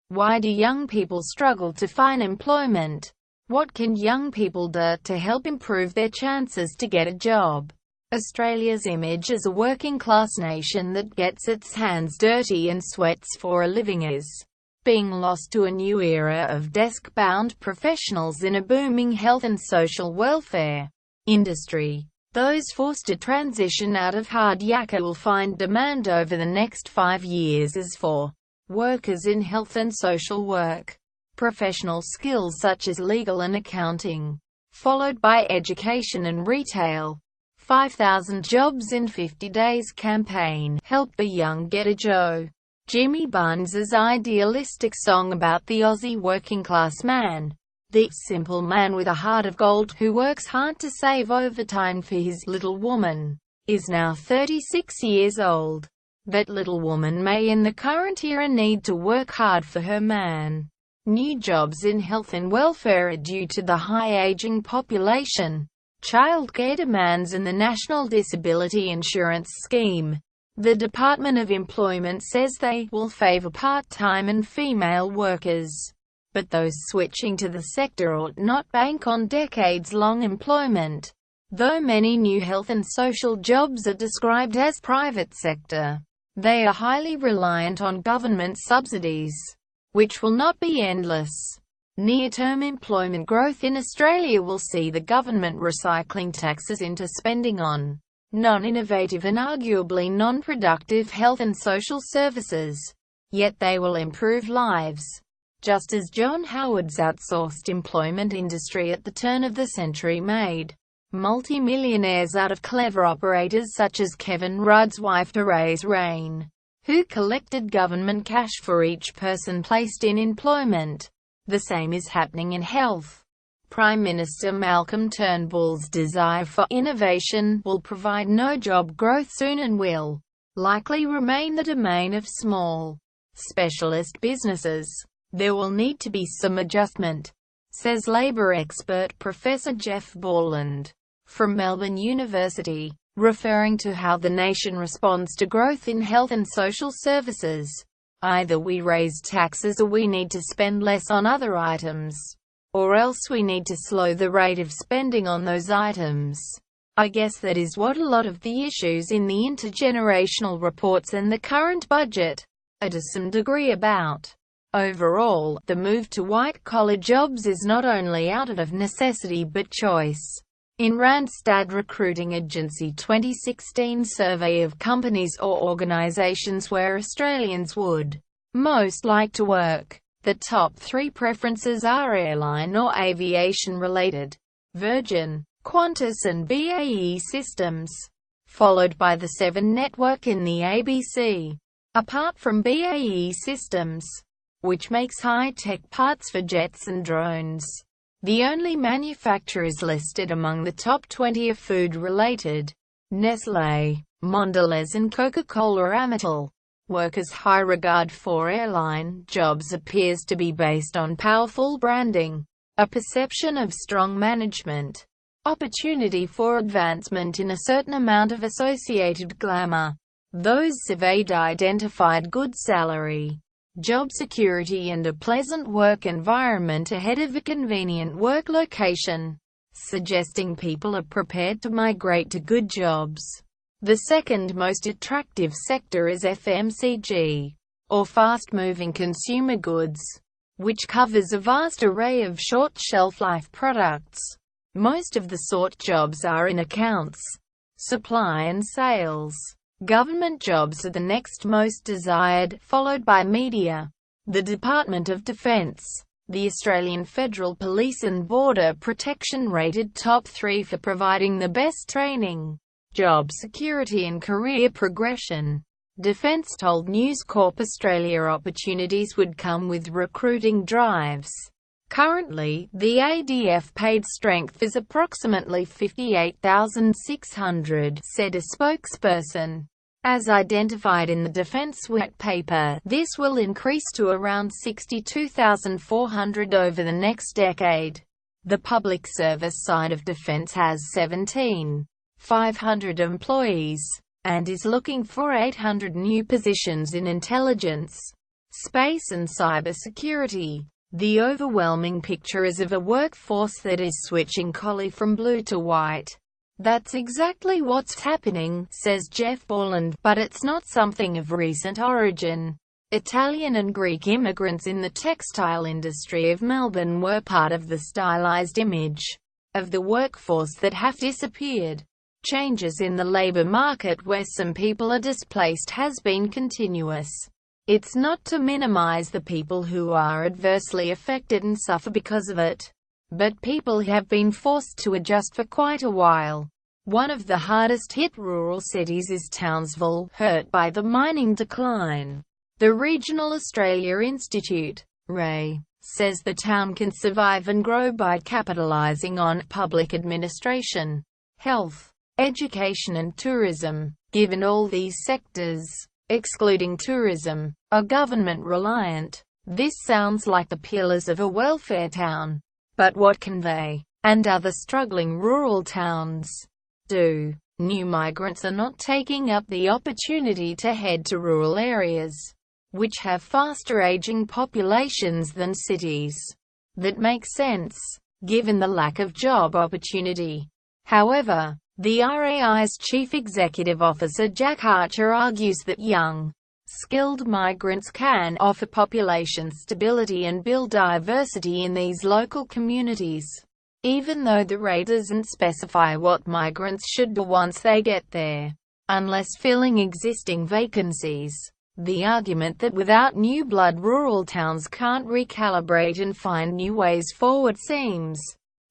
Why do young people struggle to find employment? What can young people do to help improve their chances to get a job? Australia's image as a working-class nation that gets its hands dirty and sweats for a living is being lost to a new era of desk-bound professionals in a booming health and social welfare industry. Those forced to transition out of hard yakka will find demand over the next 5 years as for workers in health and social work, professional skills such as legal and accounting, followed by education and retail. 5,000 Jobs in 50 Days campaign helped the young get a job. Jimmy Barnes's idealistic song about the Aussie working class man, the simple man with a heart of gold who works hard to save overtime for his little woman, is now 36 years old. That little woman may in the current era need to work hard for her man. New jobs in health and welfare are due to the high aging population, childcare demands and the National Disability Insurance Scheme. The Department of Employment says they will favour part-time and female workers, but those switching to the sector ought not bank on decades-long employment. Though many new health and social jobs are described as private sector, they are highly reliant on government subsidies, which will not be endless. Near-term employment growth in Australia will see the government recycling taxes into spending on non-innovative and arguably non-productive health and social services. Yet they will improve lives, just as John Howard's outsourced employment industry at the turn of the century made multi-millionaires out of clever operators such as Kevin Rudd's wife Therese Rain, who collected government cash for each person placed in employment. The same is happening in health. Prime Minister Malcolm Turnbull's desire for innovation will provide no job growth soon and will likely remain the domain of small, specialist businesses. There will need to be some adjustment, says Labour expert Professor Jeff Borland from Melbourne University, referring to how the nation responds to growth in health and social services. Either we raise taxes or we need to spend less on other items, or else we need to slow the rate of spending on those items. I guess that is what a lot of the issues in the intergenerational reports and the current budget are to some degree about. Overall, the move to white-collar jobs is not only out of necessity but choice. In Randstad Recruiting Agency 2016 survey of companies or organizations where Australians would most like to work, the top 3 preferences are airline or aviation-related, Virgin, Qantas and BAE Systems, followed by the 7 network in the ABC. Apart from BAE Systems, which makes high-tech parts for jets and drones, the only manufacturers listed among the top 20 are food-related: Nestlé, Mondelez and Coca-Cola Amatil. Workers' high regard for airline jobs appears to be based on powerful branding, a perception of strong management, opportunity for advancement in a certain amount of associated glamour. Those surveyed identified good salary, job security and a pleasant work environment ahead of a convenient work location, suggesting people are prepared to migrate to good jobs. The second most attractive sector is FMCG, or fast-moving consumer goods, which covers a vast array of short shelf-life products. Most of the sought jobs are in accounts, supply and sales. Government jobs are the next most desired, followed by media, the Department of Defence, the Australian Federal Police and Border Protection rated top 3 for providing the best training, job security and career progression. Defence told News Corp Australia opportunities would come with recruiting drives. Currently, the ADF paid strength is approximately 58,600, said a spokesperson. As identified in the Defence White Paper, this will increase to around 62,400 over the next decade. The public service side of Defence has 17,500 employees, and is looking for 800 new positions in intelligence, space and cybersecurity. The overwhelming picture is of a workforce that is switching color from blue to white. That's exactly what's happening, says Jeff Borland, but it's not something of recent origin. Italian and Greek immigrants in the textile industry of Melbourne were part of the stylized image of the workforce that have disappeared. Changes in the labor market where some people are displaced has been continuous. It's not to minimize the people who are adversely affected and suffer because of it, but people have been forced to adjust for quite a while. One of the hardest hit rural cities is Townsville, hurt by the mining decline. The Regional Australia Institute, RAI, says the town can survive and grow by capitalizing on public administration, health, education and tourism, given all these sectors, excluding tourism, are government-reliant. This sounds like the pillars of a welfare town. But what can they, and other struggling rural towns, do? New migrants are not taking up the opportunity to head to rural areas, which have faster aging populations than cities. That makes sense, given the lack of job opportunity. However, the RAI's Chief Executive Officer Jack Archer argues that young, skilled migrants can offer population stability and build diversity in these local communities, even though the RAI doesn't specify what migrants should do once they get there, unless filling existing vacancies. The argument that without new blood rural towns can't recalibrate and find new ways forward seems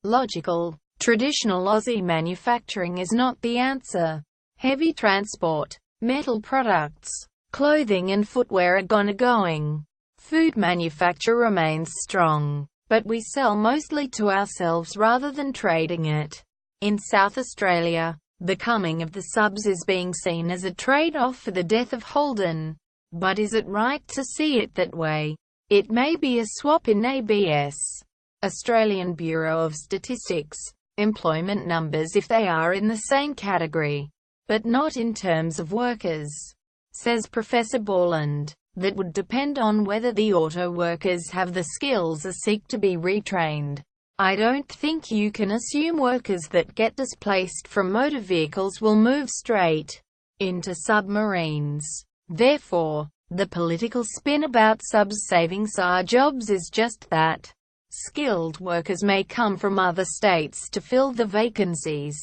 logical. Traditional Aussie manufacturing is not the answer. Heavy transport, metal products, clothing and footwear are going. Food manufacture remains strong, but we sell mostly to ourselves rather than trading it. In South Australia, the coming of the subs is being seen as a trade-off for the death of Holden. But is it right to see it that way? It may be a swap in ABS, Australian Bureau of Statistics, employment numbers if they are in the same category, but not in terms of workers, says Professor Borland. That would depend on whether the auto workers have the skills or seek to be retrained. I don't think you can assume workers that get displaced from motor vehicles will move straight into submarines. Therefore, the political spin about subs saving our jobs is just that. Skilled workers may come from other states to fill the vacancies.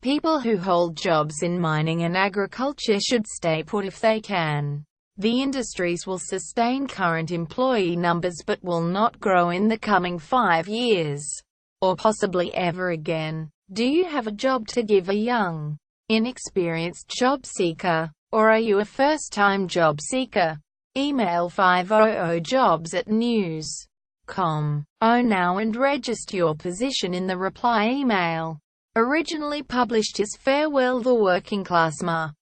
People who hold jobs in mining and agriculture should stay put if they can. The industries will sustain current employee numbers but will not grow in the coming 5 years, or possibly ever again. Do you have a job to give a young, inexperienced job seeker, or are you a first-time job seeker? Email 500jobs@news.com. Now and register your position in the reply email. Originally published as Farewell the Working Class Man.